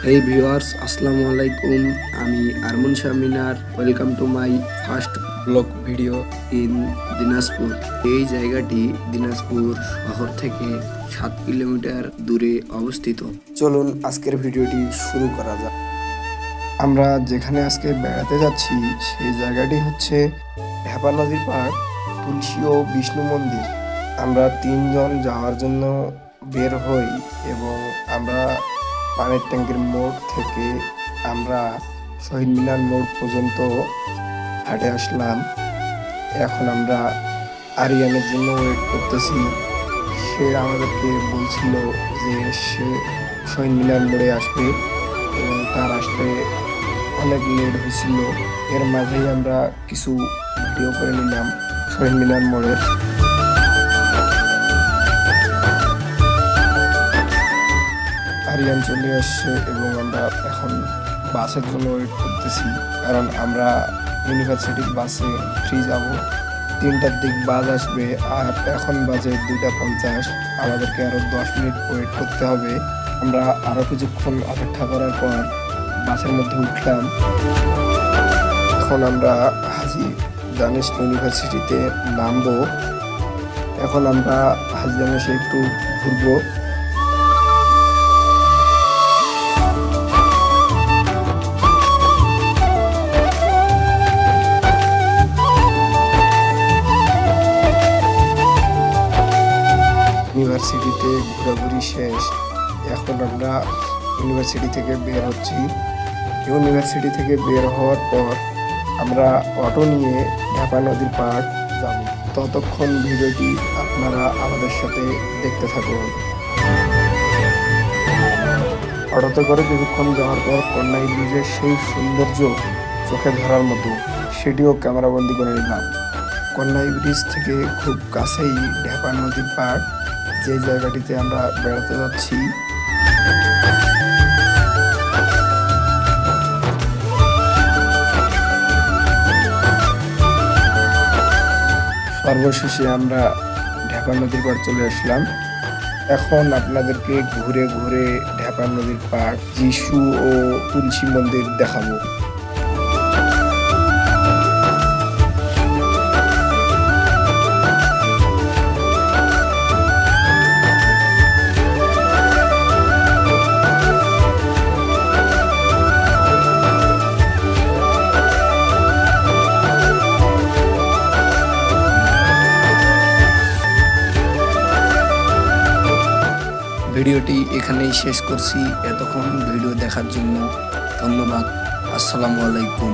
Hey viewers, আসসালামু আলাইকুম। আমি Arman Shah Minar. Welcome to my first blog video in Dinajpur. এই জায়গাটি দিনাজপুর শহর থেকে 7 কিলোমিটার দূরে অবস্থিত। চলুন আজকের ভিডিওটি শুরু করা যাক। আমরা যেখানে আজকে বেড়াতে যাচ্ছি সেই জায়গাটি হচ্ছে ঢাপা নদীর পাড় তুলসী ও বিষ্ণু মন্দির। আমরা 3 জন যাওয়ার জন্য বের হই এবং আমরা পানির ট্যাঙ্কের মোড় থেকে আমরা শহীদ মিনার মোড় পর্যন্ত হাঁটে আসলাম। এখন আমরা আরিয়ানের জন্য ওয়েট করতেছি। সে আমাদেরকে বলছিল যে সে শহীদ মিনার মোড়ে আসবে এবং তার আসতে অনেক লেট হয়েছিল। এর মাঝেই আমরা কিছু ভিডিও করে নিলাম শহীদ মিনার মোড়ের। আরিয়ান চলে আসছে এবং আমরা এখন বাসের জন্য ওয়েট করতেছি, কারণ আমরা ইউনিভার্সিটির বাসে ফ্রি যাব। 3টার দিক বাস আসবে আর এখন বাজে 2:50। আমাদেরকে আরও 10 মিনিট ওয়েট করতে হবে। আমরা আরও কিছুক্ষণ অপেক্ষা করার পর বাসের মধ্যে উঠলাম। এখন আমরা হাজী দানেশ ইউনিভার্সিটিতে নামবো। এখন আমরা হাজী দানেশে একটু ঘুরবো। ইউনিভার্সিটিতে ঘোরাঘুরি শেষ। এখন আমরা ইউনিভার্সিটি থেকে বের হচ্ছি। ইউনিভার্সিটি থেকে বের হওয়ার পর আমরা অটো নিয়ে ঢাপা নদীর পাড় যাব। ততক্ষণ ভিডিওটি আপনারা আমাদের সাথে দেখতে থাকুন। অটোতে করে কিছুক্ষণ যাওয়ার পর কন্যাই ব্রিজের সেই সৌন্দর্য চোখে ধরার মতো, সেটিও ক্যামেরাবন্দি করে নিলাম। কন্যাই ব্রিজ থেকে খুব কাছেই ঢাপা নদীর পাড়, যে জায়গাটিতে আমরা বেড়াতে যাচ্ছি। সর্বশেষে আমরা ঢাপা নদীর পাড় চলে আসলাম। এখন আপনাদেরকে ঘুরে ঘুরে ঢাপা নদীর পাড়, যিশু ও তুলসী মন্দির দেখাবো। ভিডিওটি এখানেই শেষ করছি। এতক্ষণ ভিডিও দেখার জন্য ধন্যবাদ। আসসালামু আলাইকুম।